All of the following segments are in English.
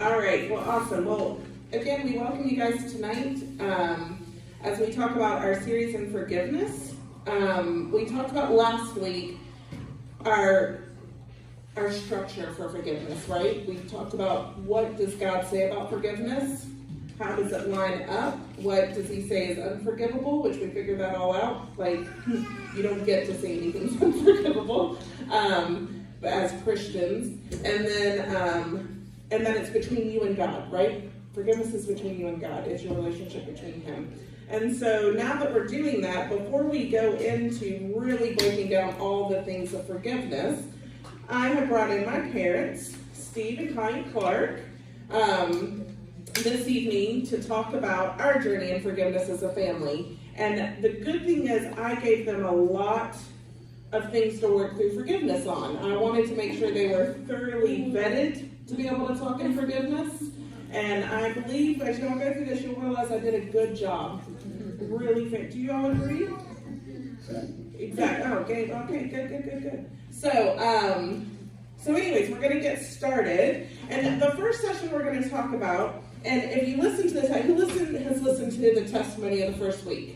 All right, well, awesome. Well, again, we welcome you guys tonight as we talk about our series in forgiveness. We talked about last week our structure for forgiveness, right? We talked about what does God say about forgiveness? How does it line up? What does he say is unforgivable? Which we figured that all out. Like, you don't get to say anything's unforgivable as Christians. And then it's between you and God, right? Forgiveness is between you and God. It's your relationship between him. And so now that we're doing that, before we go into really breaking down all the things of forgiveness, I have brought in my parents, Steve and Connie Clark, this evening to talk about our journey in forgiveness as a family. And the good thing is I gave them a lot of things to work through forgiveness on. I wanted to make sure they were thoroughly vetted to be able to talk in forgiveness. And I believe as y'all go through this, you'll realize I did a good job. Really fit. Do you all agree? Exactly. Oh, okay, good. So anyways, we're going to get started. And the first session we're going to talk about, and if you listen to this, who has listened to the testimony of the first week?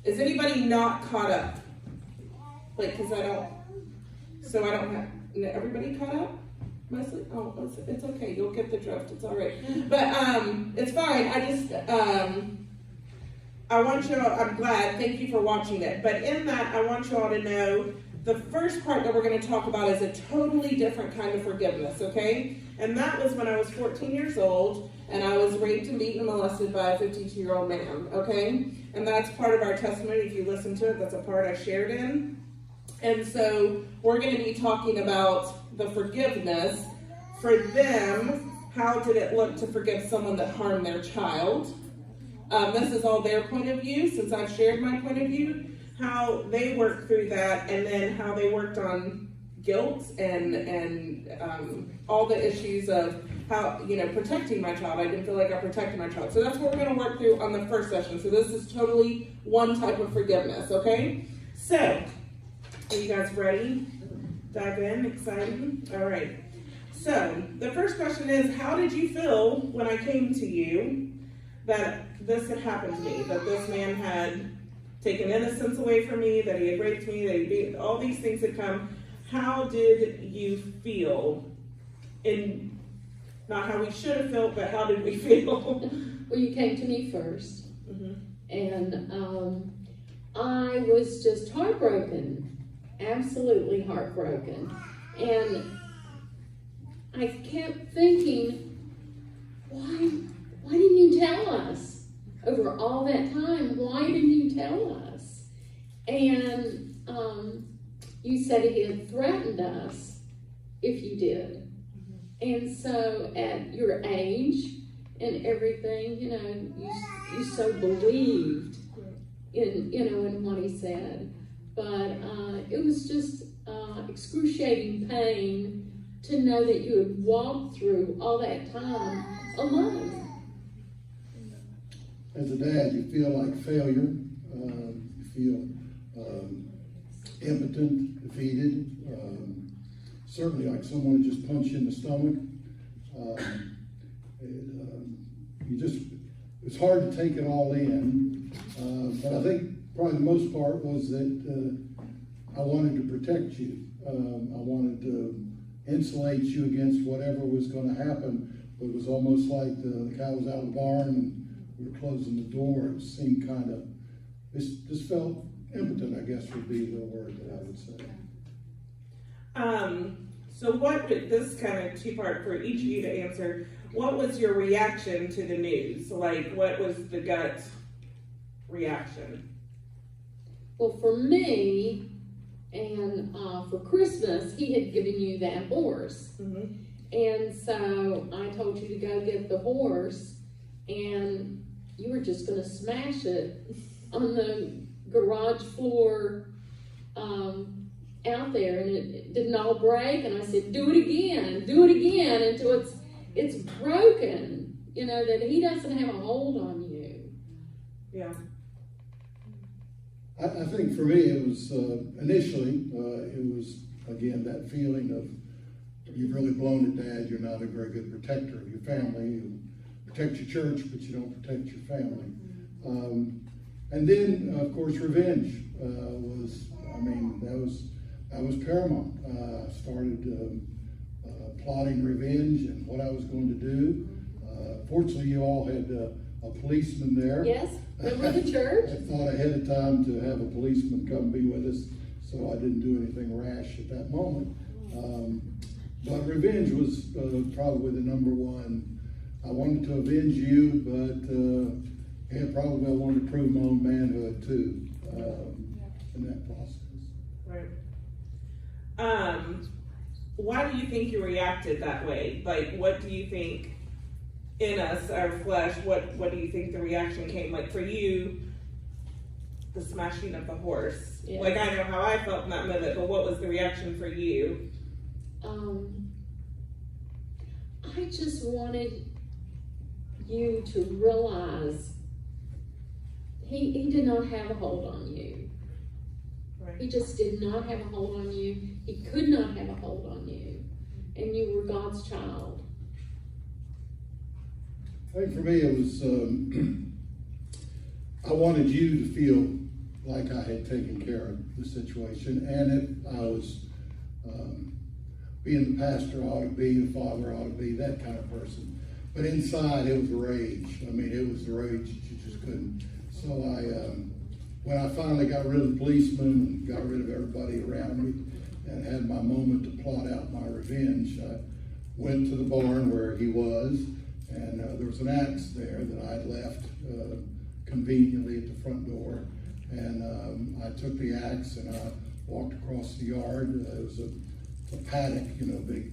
Is anybody not caught up? Like, because I don't have, everybody caught up? Mostly? Oh, it's okay. You'll get the drift. It's all right. But it's fine. I'm glad. Thank you for watching it. But in that, I want you all to know the first part that we're going to talk about is a totally different kind of forgiveness, okay? And that was when I was 14 years old, and I was raped and beaten and molested by a 52-year-old man, okay? And that's part of our testimony. If you listen to it, that's a part I shared in. And so we're going to be talking about the forgiveness. For them, how did it look to forgive someone that harmed their child? This is all their point of view, since I've shared my point of view, how they worked through that, and then how they worked on guilt and all the issues of how, protecting my child. I didn't feel like I protected my child. So that's what we're going to work through on the first session. So this is totally one type of forgiveness, okay? So, are you guys ready? Dive in, excited? All right. So, the first question is, how did you feel when I came to you that this had happened to me, that this man had taken innocence away from me, that he had raped me, that he beat, all these things had come? How did you feel? In not how we should have felt, but how did we feel? Well, you came to me first, and I was just heartbroken, absolutely heartbroken, and I kept thinking, why didn't you tell us? Over all that time, why didn't you tell us? And you said he had threatened us if you did. And so at your age and everything, you so believed in what he said. But it was just excruciating pain to know that you had walked through all that time alone. As a dad, you feel like failure. You feel impotent, defeated. Certainly like someone just punched you in the stomach. It's hard to take it all in. But I think probably the most part was that I wanted to protect you. I wanted to insulate you against whatever was going to happen. But it was almost like the cow was out of the barn and we were closing the door. It seemed kind of, this felt impotent, I guess would be the word that I would say. So this is kind of two-part for each of you to answer. What was your reaction to the news? Like, what was the gut reaction? Well, for me, and for Christmas, he had given you that horse. Mm-hmm. And so I told you to go get the horse, and you were just going to smash it on the garage floor out there, and it didn't all break. And I said, do it again until it's broken, that he doesn't have a hold on you. Yeah. I think for me it was initially it was again that feeling of you've really blown it, Dad. You're not a very good protector of your family. You protect your church, but you don't protect your family. And then, of course, revenge that was paramount. I started plotting revenge and what I was going to do. Fortunately, you all had a policeman there. Yes, remember the church? I thought ahead of time to have a policeman come be with us, so I didn't do anything rash at that moment. But revenge was probably the number one. I wanted to avenge you, but probably I wanted to prove my own manhood too in that process. Right. Why do you think you reacted that way? Like, what do you think in us, our flesh, what do you think the reaction came? Like for you, the smashing of the horse. Yeah. Like I know how I felt in that moment, but what was the reaction for you? I just wanted you to realize he did not have a hold on you. Right. He just did not have a hold on you. He could not have a hold on you. And you were God's child. I think for me it was, I wanted you to feel like I had taken care of the situation, and if I was being the pastor I ought to be, the father I ought to be, that kind of person. But inside it was rage. I mean, it was the rage that you just couldn't. So when I finally got rid of the policeman and got rid of everybody around me and had my moment to plot out my revenge, I went to the barn where he was, and there was an axe there that I had left conveniently at the front door. And I took the axe and I walked across the yard. It was a paddock, big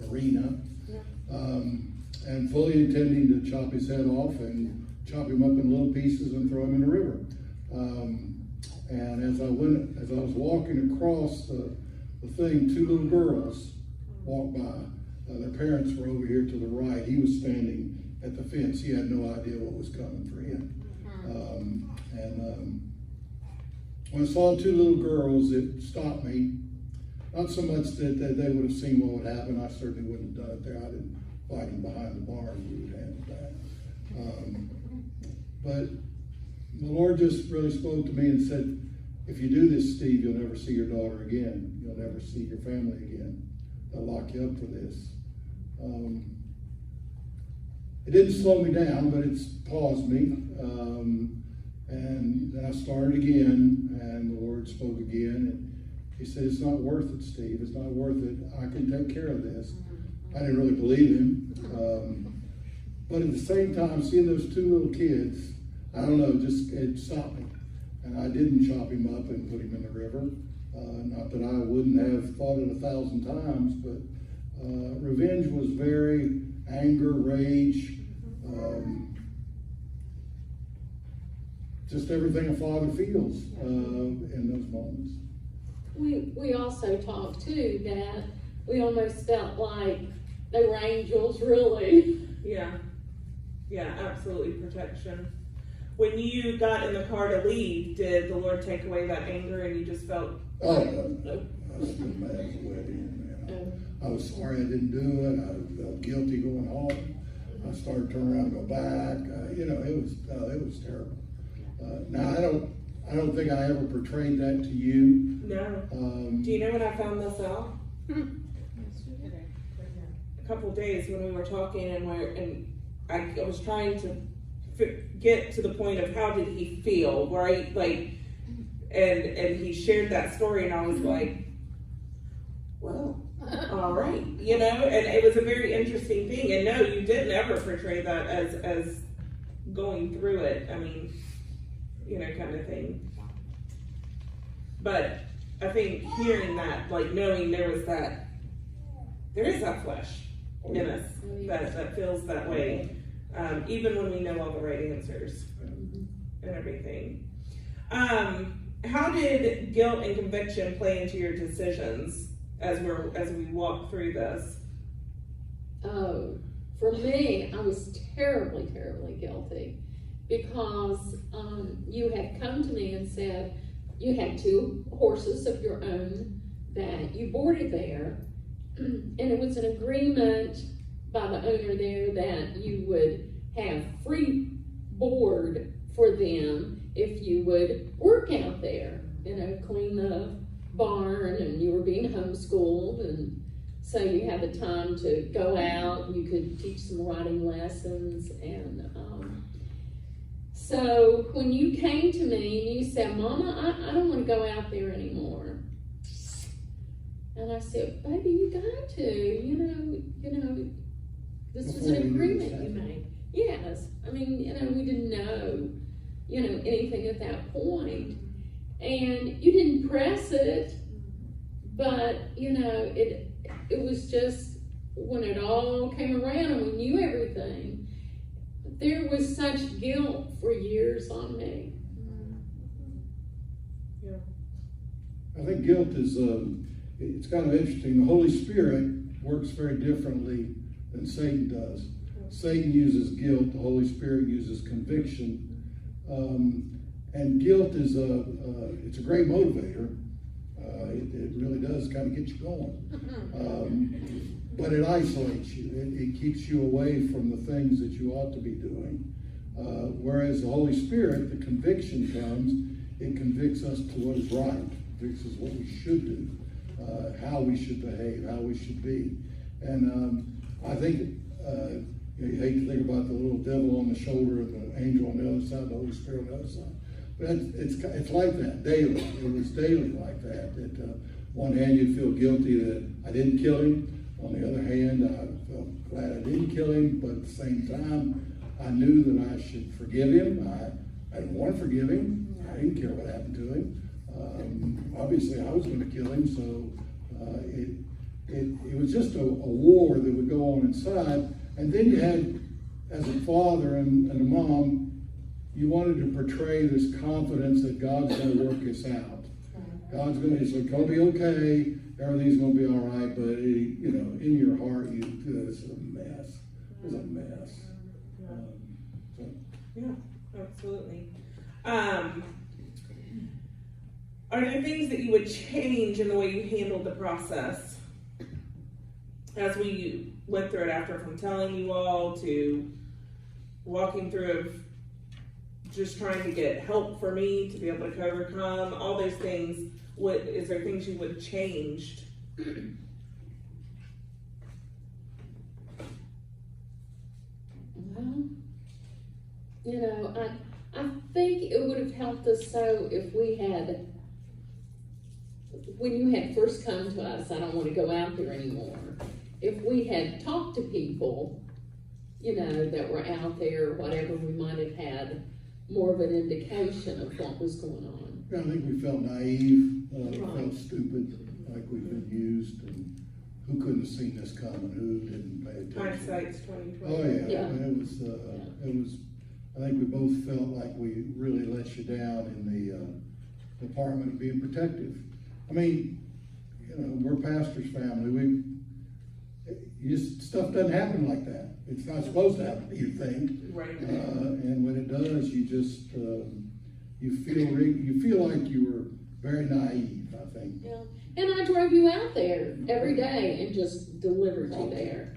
arena. Yeah. And fully intending to chop his head off and chop him up in little pieces and throw him in the river. And as I was walking across the thing, two little girls walked by. Their parents were over here to the right. He was standing at the fence. He had no idea what was coming for him. When I saw two little girls, it stopped me. Not so much that they would have seen what would happen. I certainly wouldn't have done it there. I didn't fight him behind the barn. We would handle that. But the Lord just really spoke to me and said, if you do this, Steve, you'll never see your daughter again. You'll never see your family again. They'll lock you up for this. It didn't slow me down, but it's paused me. And then I started again, and the Lord spoke again. And he said, it's not worth it, Steve. It's not worth it. I can take care of this. I didn't really believe him. But at the same time, seeing those two little kids, I don't know, just it stopped me. And I didn't chop him up and put him in the river. Not that I wouldn't have thought it 1,000 times, but revenge was very anger, rage, just everything a father feels in those moments. We also talked too that we almost felt like they were angels, really. Yeah, absolutely, protection. When you got in the car to leave, did the Lord take away that anger and you just felt? Oh, no. I was still mad as a wedding, man. I was sorry I didn't do it. I felt guilty going home. I started turning around and go back. It was terrible. Now I don't think I ever portrayed that to you. No. Do you know when I found this out? A couple of days when we were talking, and I was trying to get to the point of how did he feel, right? Like, and he shared that story, and I was like, well, all right, and it was a very interesting thing. And no, you didn't ever portray that as going through it. I mean, kind of thing. But I think hearing that, like knowing there is that flesh in us that feels that way, even when we know all the right answers and everything. How did guilt and conviction play into your decisions as we walk through this? Oh, for me, I was terribly, terribly guilty because you had come to me and said you had two horses of your own that you boarded there. and it was an agreement by the owner there that you would have free board for them if you would work out there, clean the barn, and you were being homeschooled, and so you had the time to go out, you could teach some writing lessons, and so when you came to me and you said, Mama, I don't want to go out there anymore. And I said, baby, you got to, this was an agreement you made. Yes, I mean, we didn't know, anything at that point. And you didn't press it, but, it was just, when it all came around and we knew everything, there was such guilt for years on me. Yeah. I think guilt is, it's kind of interesting. The Holy Spirit works very differently than Satan does. Satan uses guilt, the Holy Spirit uses conviction. And guilt is it's a great motivator. It really does kind of get you going. But it isolates you. It keeps you away from the things that you ought to be doing. Whereas the Holy Spirit, the conviction comes, it convicts us to what is right, convicts us what we should do, how we should behave, how we should be. And I think you hate to think about the little devil on the shoulder and the angel on the other side, the Holy Spirit on the other side. But it's like that daily. It was daily like that. That one hand you feel guilty that I didn't kill him. On the other hand, I felt glad I didn't kill him. But at the same time, I knew that I should forgive him. I didn't want to forgive him. I didn't care what happened to him. Obviously, I was going to kill him. So it was just a war that would go on inside. And then you had, as a father and a mom, you wanted to portray this confidence that God's going to work this out. God's going to, it's going to be okay, everything's going to be all right, but in your heart, it's a mess. It's a mess. Yeah, absolutely. Are there things that you would change in the way you handled the process as we went through it, after from telling you all to walking through of just trying to get help for me to be able to overcome all those things? Is there things you would have changed? Well, I think it would have helped us so if we had, when you had first come to us, I don't want to go out there anymore. If we had talked to people, that were out there, whatever, we might have had more of an indication of what was going on. Yeah, I think we felt naive, Right. felt stupid, like we've been used, and who couldn't have seen this coming, who didn't pay attention. Hindsight's 20/20. Oh yeah, Yeah. And it was. I think we both felt like we really let you down in the department of being protective. I mean, we're pastor's family. Stuff doesn't happen like that. It's not supposed to happen, you think. Right. And when it does, you just you feel like you were very naive, I think. Yeah. And I drove you out there every day and just delivered you there.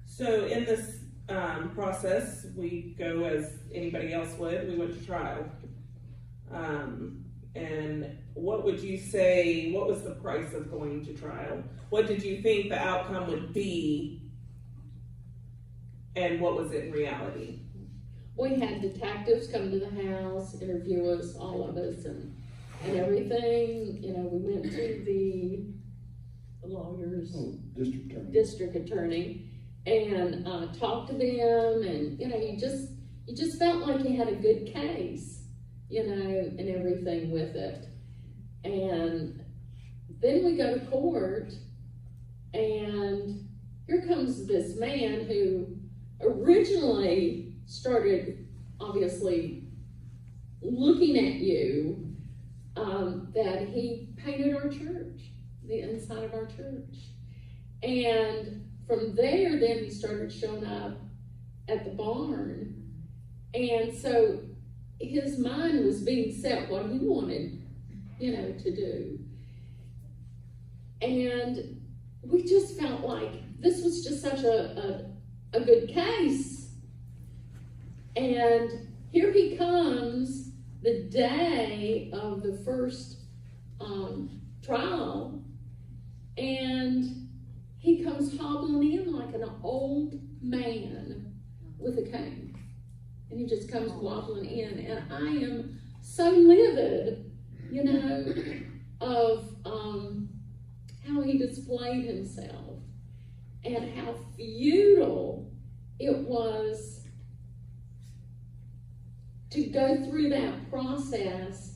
So in this process, we go as anybody else would. We went to trial. And what would you say, what was the price of going to trial? What did you think the outcome would be? And what was it in reality? We had detectives come to the house, interview us, all of us, and everything. We went to the lawyers, district attorney, and talked to them, and you just felt like you had a good case, and everything with it. And then we go to court, and here comes this man who originally started, obviously, looking at you, that he painted our church, the inside of our church. And from there, then he started showing up at the barn. And so his mind was being set what he wanted, to do. And we just felt like this was just such a good case. And here he comes the day of the first trial, and he comes hobbling in like an old man with a cane. And he just comes wobbling in, and I am so livid, you know, of how he displayed himself and how futile it was to go through that process.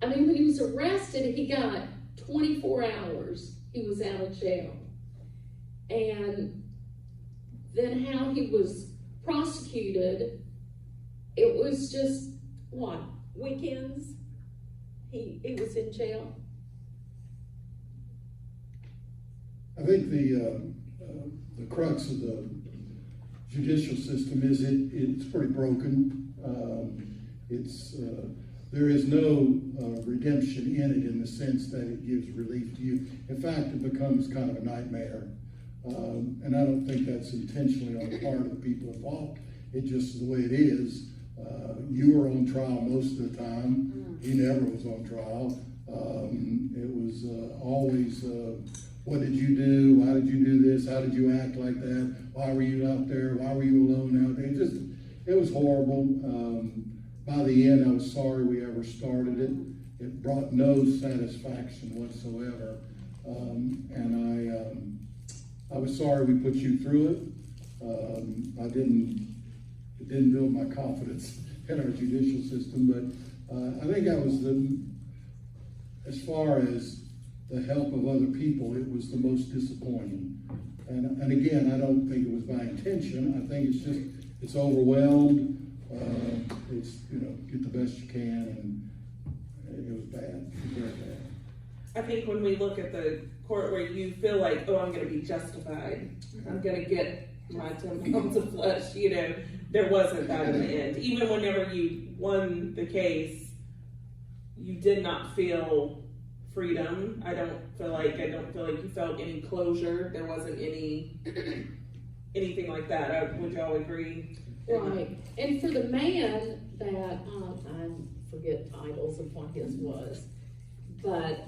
I mean, when he was arrested, he got 24 hours. He was out of jail. And then how he was prosecuted, it was just, what, weekends? He was in jail. I think the crux of the judicial system is it's pretty broken. There is no redemption in it in the sense that it gives relief to you. In fact, it becomes kind of a nightmare. And I don't think that's intentionally on the part of the people involved. It just is the way it is. You were on trial most of the time. He never was on trial. It was always, what did you do? Why did you do this? How did you act like that? Why were you out there? Why were you alone out there? It was horrible. By the end, I was sorry we ever started it. It brought no satisfaction whatsoever. And I was sorry we put you through it. It didn't build my confidence in our judicial system, but I think that was as far as the help of other people, it was the most disappointing. And again, I don't think it was by intention. I think it's overwhelmed. It's, get the best you can, and it was bad. It was very bad. I think when we look at the court where you feel like, oh, I'm going to be justified, I'm going to get my 10 pounds of flesh, there wasn't that in the end. Even whenever you won the case, you did not feel freedom. I don't feel like you felt any closure. There wasn't anything like that. Would y'all agree? Right. And for the man that, I forget titles of what his was, but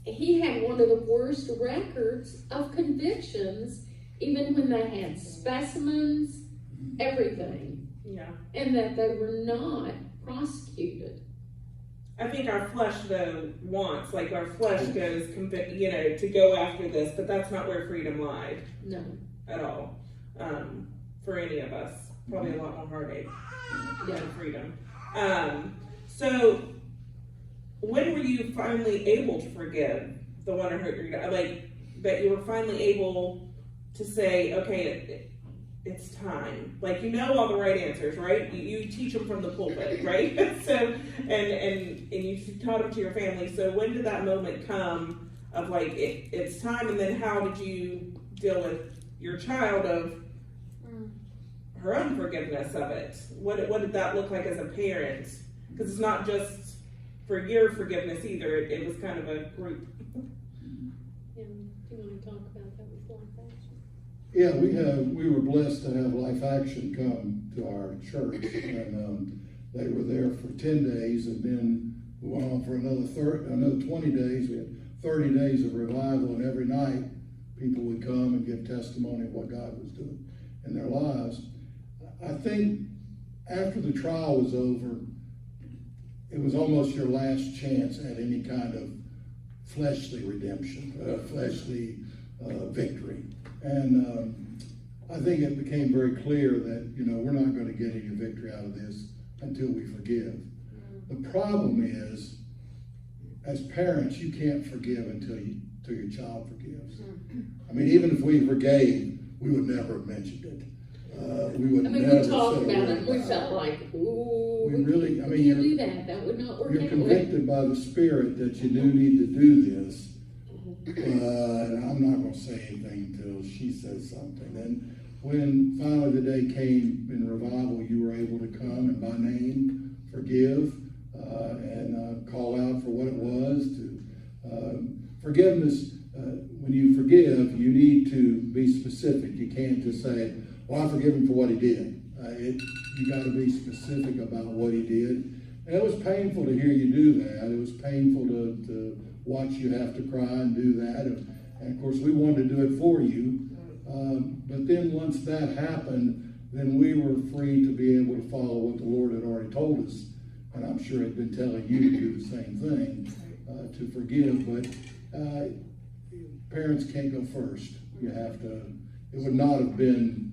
he had one of the worst records of convictions, even when they had specimens, everything. Yeah. And that they were not prosecuted. I think our flesh, though, wants, like our flesh goes, to go after this, but that's not where freedom lied. No. At all. For any of us. Probably a lot more heartache than freedom. So, when were you finally able to forgive the one who hurt your dad? Like, that you were finally able to say, okay, it's time. Like, all the right answers, right? You teach them from the pulpit, right? So, and you taught them to your family. So when did that moment come of like, it's time, and then how did you deal with your child of her unforgiveness of it? What did that look like as a parent? Because it's not just for your forgiveness either. It was kind of a group. Do you want to talk about that with Life Action? Yeah, we were blessed to have Life Action come to our church, and they were there for 10 days, and then we went on for another 20 days. We had 30 days of revival, and every night people would come and give testimony of what God was doing in their lives. I think after the trial was over, it was almost your last chance at any kind of fleshly redemption, fleshly victory. And I think it became very clear that, we're not going to get any victory out of this until we forgive. The problem is, as parents, you can't forgive until your child forgives. I mean, even if we forgave, we would never have mentioned it. We talked about it, we felt like, ooh, we really, can't do that. That would not work. You're convicted by the Spirit that you do need to do this. And I'm not going to say anything until she says something. And when finally the day came in revival, you were able to come and by name forgive and call out for what it was, to Forgiveness, when you forgive, you need to be specific. You can't just say, well, I forgive him for what he did. You got to be specific about what he did. And it was painful to hear you do that. It was painful to watch you have to cry and do that. And of course, we wanted to do it for you. But then once that happened, then we were free to be able to follow what the Lord had already told us. And I'm sure he'd been telling you to do the same thing, to forgive. But parents can't go first. You have to. It would not have been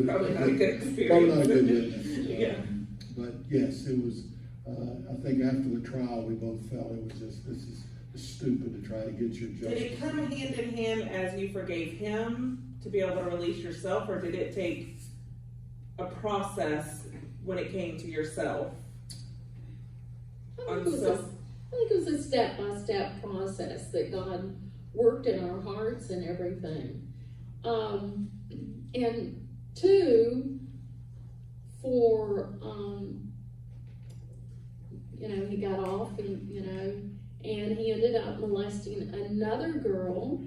probably not a good experience. Probably not a good witness. Yeah. But yes, it was. I think after the trial, we both felt it was just, this is stupid to try to get your Did justice. it come hand in hand as you forgave him to be able to release yourself, or did it take a process when it came to yourself? I think it was a step-by-step process that God worked in our hearts and everything. And two, for, he got off and, and he ended up molesting another girl.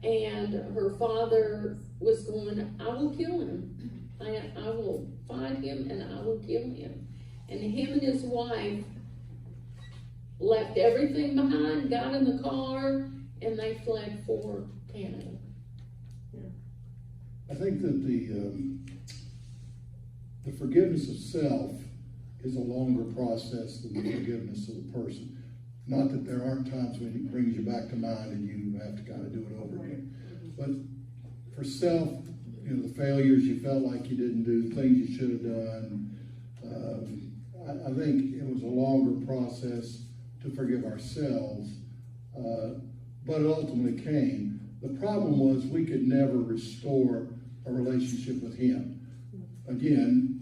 And her father was going, I will kill him. I will find him and I will kill him. And him and his wife left everything behind, got in the car, and they fled for Canada. I think that the forgiveness of self is a longer process than the forgiveness of the person. Not that there aren't times when it brings you back to mind and you have to kind of do it over again. But for self, the failures you felt like you didn't do, the things you should have done, I think it was a longer process to forgive ourselves, but it ultimately came. The problem was we could never restore a relationship with him. Again,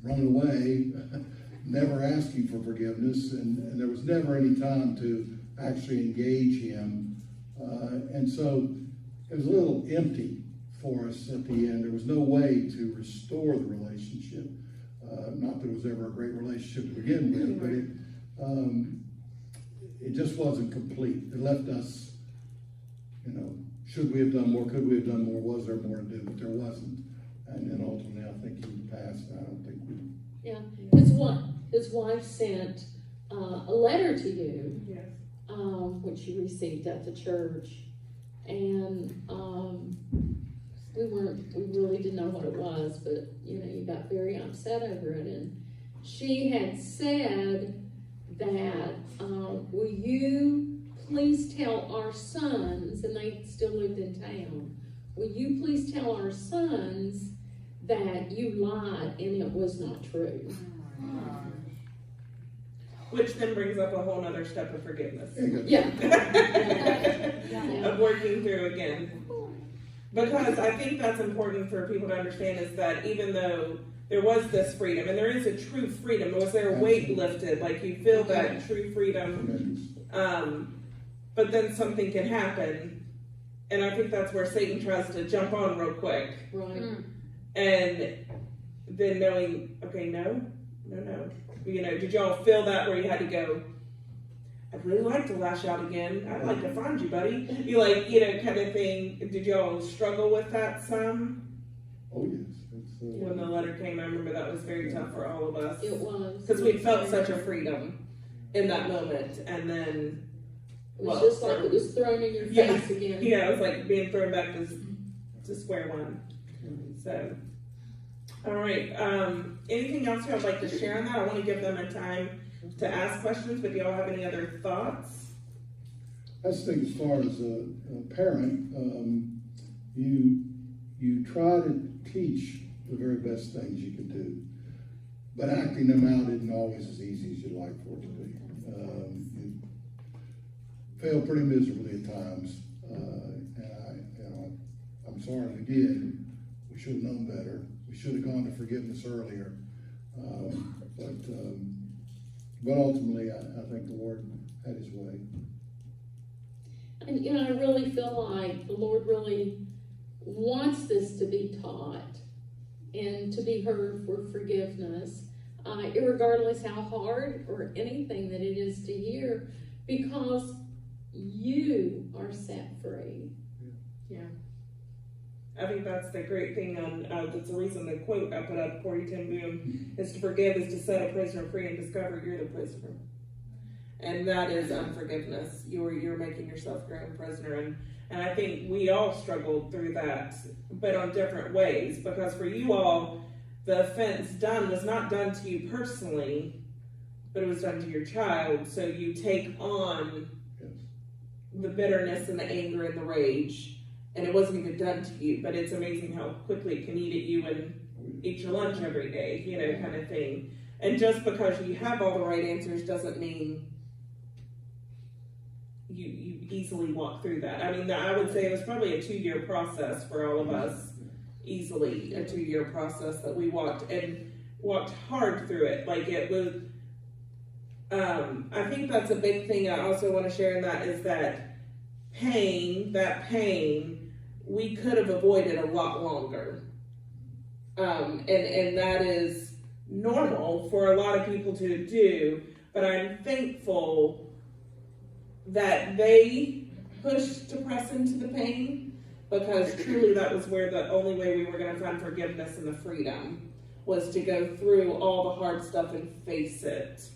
running away, never asking for forgiveness, and there was never any time to actually engage him. And so it was a little empty for us at the end. There was no way to restore the relationship. Not that it was ever a great relationship to begin with, but it just wasn't complete. It left us, should we have done more? Could we have done more? Was there more to do? But there wasn't. And then ultimately, I think he passed. I don't think we. Yeah, his wife sent a letter to you, Yes. which you received at the church, and we really didn't know what it was, but you got very upset over it, and she had said that, will you please tell our sons, and they still lived in town, will you please tell our sons that you lied and it was not true? Which then brings up a whole other step of forgiveness. Yeah. Of working through again. Because I think that's important for people to understand, is that even though there was this freedom, and there is a true freedom, was there a weight lifted? Like you feel that true freedom, but then something can happen, and I think that's where Satan tries to jump on real quick. Right. And then knowing, okay, no. Did y'all feel that where you had to go, I'd really like to lash out again. I'd like to find you, buddy. Kind of thing. Did y'all struggle with that some? Oh, yes. When the letter came, I remember that was very tough for all of us. It was. Because we felt such a freedom in that moment. And then, it was just like it was thrown in your face again. Yeah, it was like being thrown back to square one. So, all right. Anything else y'all would like to share on that? I want to give them a time to ask questions, but do y'all have any other thoughts? I just think as far as a parent, you try to teach the very best things you can do, but acting them out isn't always as easy as you'd like for it to be. You fail pretty miserably at times, and I'm sorry we did. We should have known better. We should have gone to forgiveness earlier, but ultimately, I think the Lord had his way. And I really feel like the Lord really wants this to be taught and to be heard for forgiveness. irregardless how hard or anything that it is to hear, because you are set free. I think that's the great thing on, that's the reason the quote I put up, Corrie ten Boom, is to forgive is to set a prisoner free and discover you're the prisoner. And that is unforgiveness. You're making yourself your own prisoner. And I think we all struggled through that, but on different ways. Because for you all, the offense done was not done to you personally, but it was done to your child. So you take on the bitterness and the anger and the rage. And it wasn't even done to you, but it's amazing how quickly it can eat at you and eat your lunch every day, kind of thing. And just because you have all the right answers doesn't mean you easily walk through that. I mean, I would say it was probably a 2-year process for all of us, easily a 2-year process that we walked hard through it. Like it was, I think that's a big thing I also want to share in that is that pain, we could have avoided a lot longer. And that is normal for a lot of people to do, but I'm thankful that they pushed to press into the pain, because truly that was where the only way we were going to find forgiveness and the freedom was to go through all the hard stuff and face it.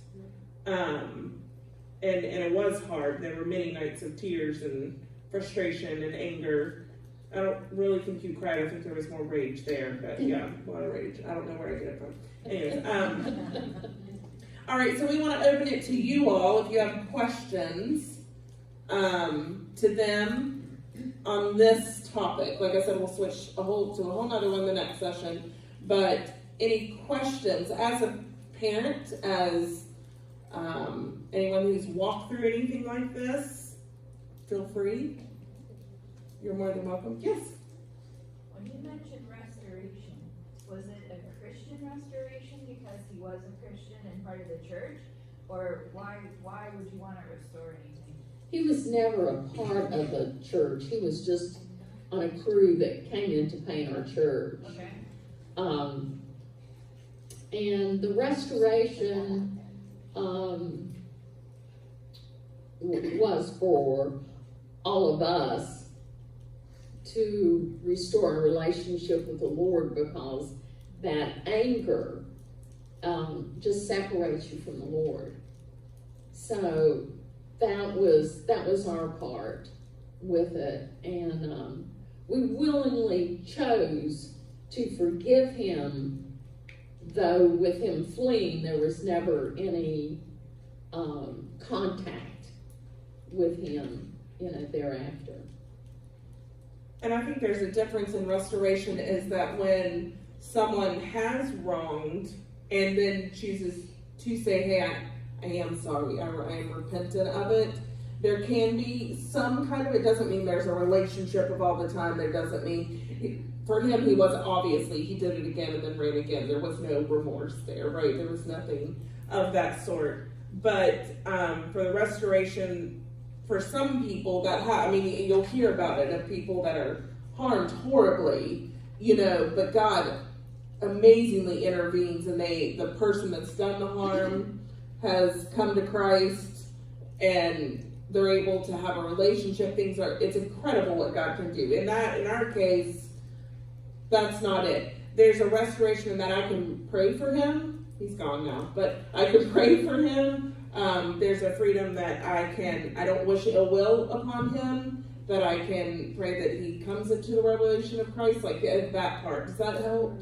And it was hard. There were many nights of tears and frustration and anger. I don't really think you cried. I think there was more rage there, but yeah, a lot of rage. I don't know where I get it from. Anyways, all right, so we want to open it to you all if you have questions to them on this topic. Like I said, we'll switch to a whole nother one the next session. But any questions as a parent, as anyone who's walked through anything like this, feel free. You're more than welcome. Yes? When you mentioned restoration, was it a Christian restoration because he was a Christian and part of the church? Or why would you want to restore anything? He was never a part of the church. He was just on a crew that came in to paint our church. Okay. And the restoration was for all of us to restore a relationship with the Lord, because that anger just separates you from the Lord. So that was our part with it, and we willingly chose to forgive him, though with him fleeing there was never any contact with him thereafter. And I think there's a difference in restoration is that when someone has wronged and then chooses to say, hey, I am sorry, I am repentant of it, there can be some kind of, it doesn't mean there's a relationship of all the time, it doesn't mean, for him, he wasn't, obviously, he did it again and then ran again, there was no remorse there, right? There was nothing of that sort. But for the restoration, for some people that you'll hear about it, of people that are harmed horribly, but God amazingly intervenes, and the person that's done the harm has come to Christ, and they're able to have a relationship. It's incredible what God can do. In our case, that's not it. There's a restoration in that I can pray for him. He's gone now, but I can pray for him. There's a freedom that I don't wish ill will upon him, that I can pray that he comes into the revelation of Christ, like that part. Does that help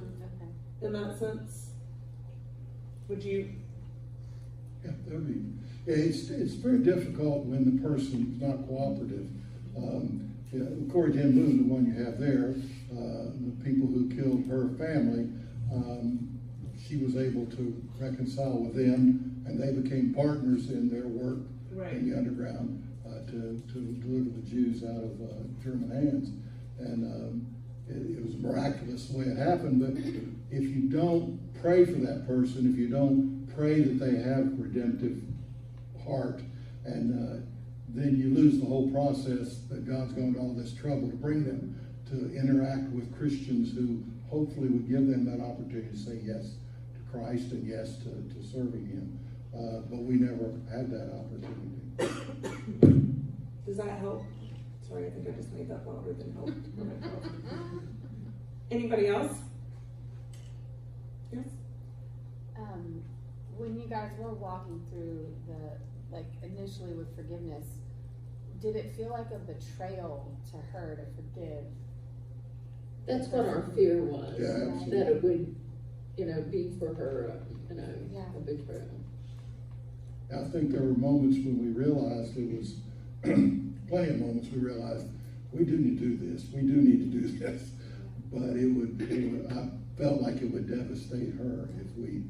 in that sense? Would you? Yeah, it's very difficult when the person's not cooperative. Corrie ten Boom, the one you have there, the people who killed her family, she was able to reconcile with them, and they became partners in their work in the underground to deliver the Jews out of German hands. And it was miraculous the way it happened, but if you don't pray for that person, if you don't pray that they have a redemptive heart, and then you lose the whole process that God's gone to all this trouble to bring them to interact with Christians who hopefully would give them that opportunity to say yes to Christ and yes to serving Him. But we never had that opportunity. Does that help? Sorry, I think I just made that louder than help. Anybody else? Yes? When you guys were walking through initially with forgiveness, did it feel like a betrayal to her to forgive? That's what our fear was, Yeah, absolutely. that it would, be for her, Yeah. a betrayal. I think there were moments when we realized it was, plenty of moments we realized we do need to do this, we do need to do this. But I felt like it would devastate her if we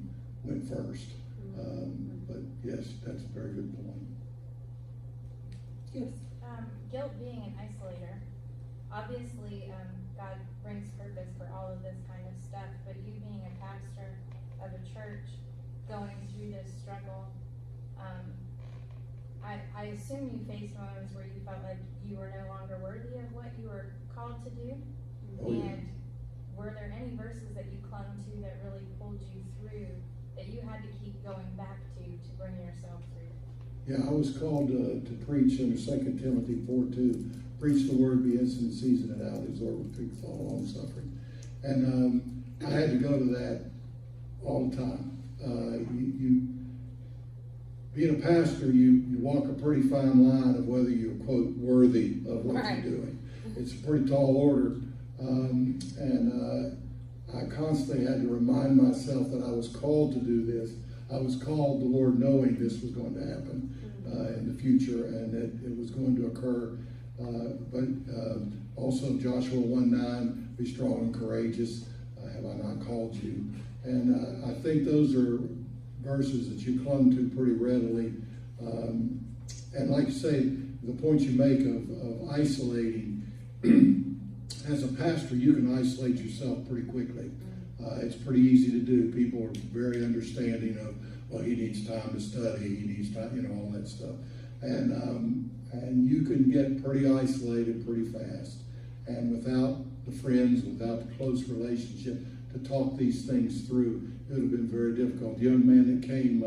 went first. But yes, that's a very good point. Yes. Guilt being an isolator, obviously, God brings purpose for all of this kind of stuff, but you being a pastor of a church, going through this struggle, I assume you faced moments where you felt like you were no longer worthy of what you were called to do. Oh, yeah. And were there any verses that you clung to that really pulled you through, that you had to keep going back to bring yourself through? Yeah, I was called to preach under 2 Timothy 4:2. Preach the word, be instant and season it out, exhort with truth, all long suffering. And I had to go to that all the time. Being a pastor, you walk a pretty fine line of whether you're, quote, worthy of what Right. you're doing. It's a pretty tall order. I constantly had to remind myself that I was called to do this. I was called, the Lord knowing this was going to happen in the future and that it was going to occur. But also Joshua 1:9, be strong and courageous. Have I not called you? And I think those are verses that you clung to pretty readily. And like you say, the point you make of isolating, as a pastor, you can isolate yourself pretty quickly. It's pretty easy to do. People are very understanding of, well, he needs time to study, he needs time, all that stuff. And you can get pretty isolated pretty fast. And without the friends, without the close relationship to talk these things through, it would have been very difficult. The young man that came,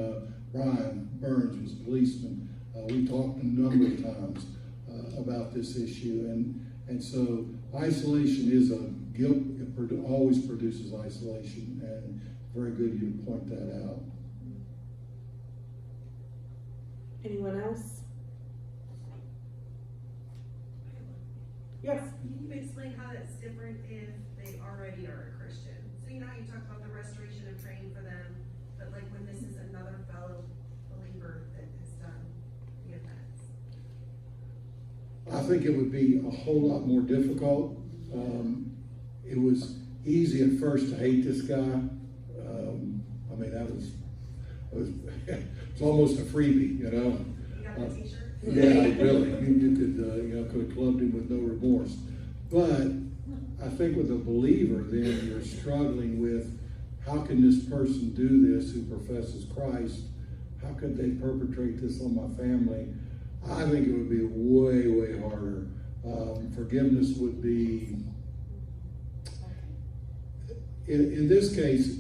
Brian Burns, was a policeman. We talked a number of times about this issue. And so isolation is a guilt. It always produces isolation. And very good you to point that out. Anyone else? Yes. Can you explain how that's different if they already are a Christian? So you know how you talk about the restoration of training for them, but like when this is another fellow believer that has done the offense? I think it would be a whole lot more difficult. It was easy at first to hate this guy. I mean, it was almost a freebie, You got the t-shirt? Yeah, really. You could have clubbed him with no remorse. But I think with a believer, then you're struggling with how can this person do this who professes Christ? How could they perpetrate this on my family? I think it would be way, way harder. Forgiveness would be, in this case,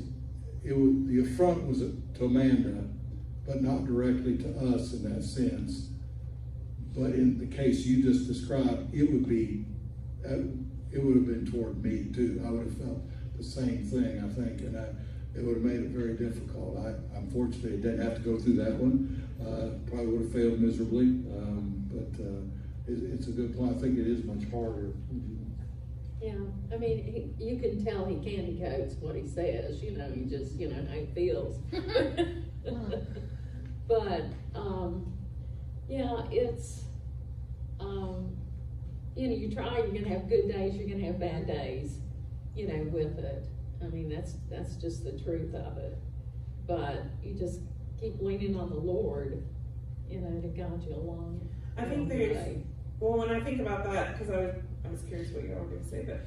the affront was to Amanda, but not directly to us in that sense. But in the case you just described, it would have been toward me too. I would have felt the same thing, I think, and it would have made it very difficult. Unfortunately, didn't have to go through that one. Probably would have failed miserably, but it's a good point. I think it is much harder. Yeah, I mean, you can tell he candy coats what he says, he just, how he feels. But, yeah, it's, you try, you're gonna have good days, you're gonna have bad days, with it. I mean, that's just the truth of it. But you just keep leaning on the Lord, to guide you along. I think the there's, way. well, when I think about that, because I was curious what you all were going to say, but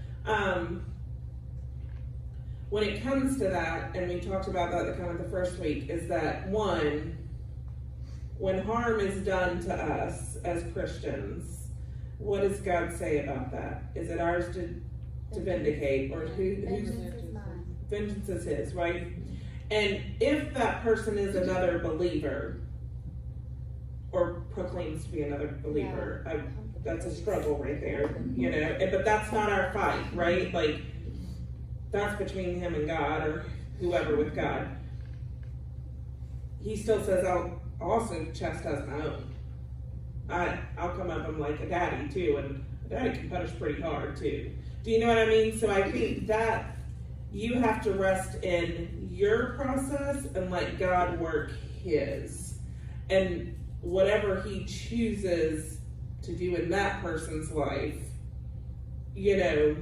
when it comes to that, and we talked about that kind of the first week, is that one, when harm is done to us as Christians, what does God say about that? Is it ours to vindicate, or who's vengeance is His, right? And if that person is another believer, or proclaims to be another believer, that's a struggle right there, you know, but that's not our fight, right? Like, that's between him and God, or whoever with God. He still says, I'll also chastise my own. I'll come up, I'm like a daddy too, and a daddy can punish pretty hard too. Do you know what I mean? So I think that you have to rest in your process and let God work his. And whatever he chooses to do in that person's life, you know,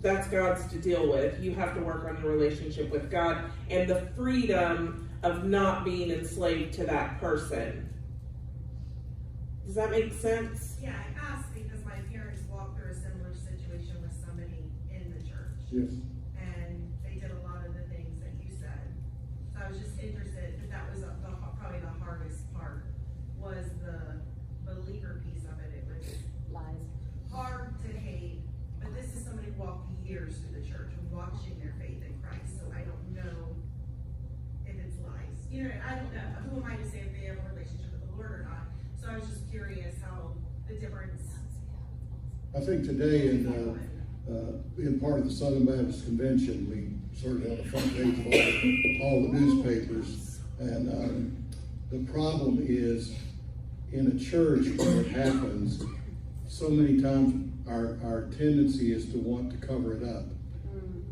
that's God's to deal with. You have to work on your relationship with God and the freedom of not being enslaved to that person. Does that make sense? Yeah, I asked because my parents walked through a similar situation with somebody in the church. Yes. And they did a lot of the things that you said. So I was just interested, because that was probably the hardest part, was the believer piece of it. It was Lies. hard to hate, but this is somebody who walked years through the church and watching their faith in Christ, so I don't know if it's lies. You know, I don't know. Who am I to say if they have a relationship with the Lord or not? So I was just curious how the difference. I think today in part of the Southern Baptist Convention, we started on the front page of all the newspapers. And the problem is, in a church where it happens, so many times our tendency is to want to cover it up.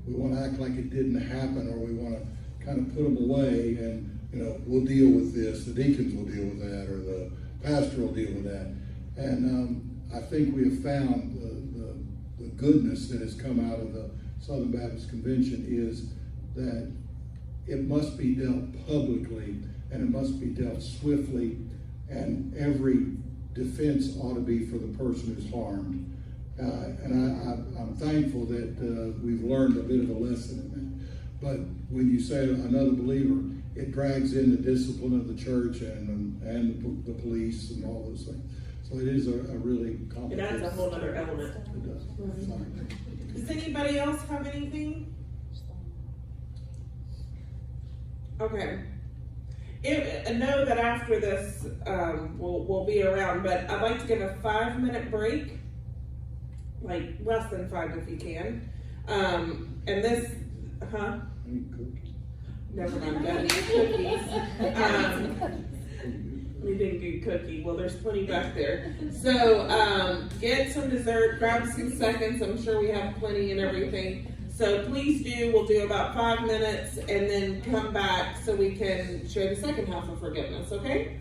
We want to act like it didn't happen, or we want to kind of put them away and, you know, we'll deal with this, the deacons will deal with that, or the pastor will deal with that. And I think we have found the goodness that has come out of the Southern Baptist Convention is that it must be dealt publicly, and it must be dealt swiftly, and every defense ought to be for the person who's harmed. And I'm thankful that we've learned a bit of a lesson in that. But when you say another believer, it drags in the discipline of the church and the police and all those things. So it is a really It complicated. adds a whole other element. It does. Sorry. Does anybody else have anything? Okay. Know that after this, we'll be around, but I'd like to give a 5-minute break, like less than 5 if you can. And this, Any cookies? never mind, don't need cookies. We didn't get cookie. Well, there's plenty back there. So get some dessert, grab some seconds. I'm sure we have plenty and everything. So please do. We'll do about 5 minutes and then come back so we can share the second half of forgiveness, okay?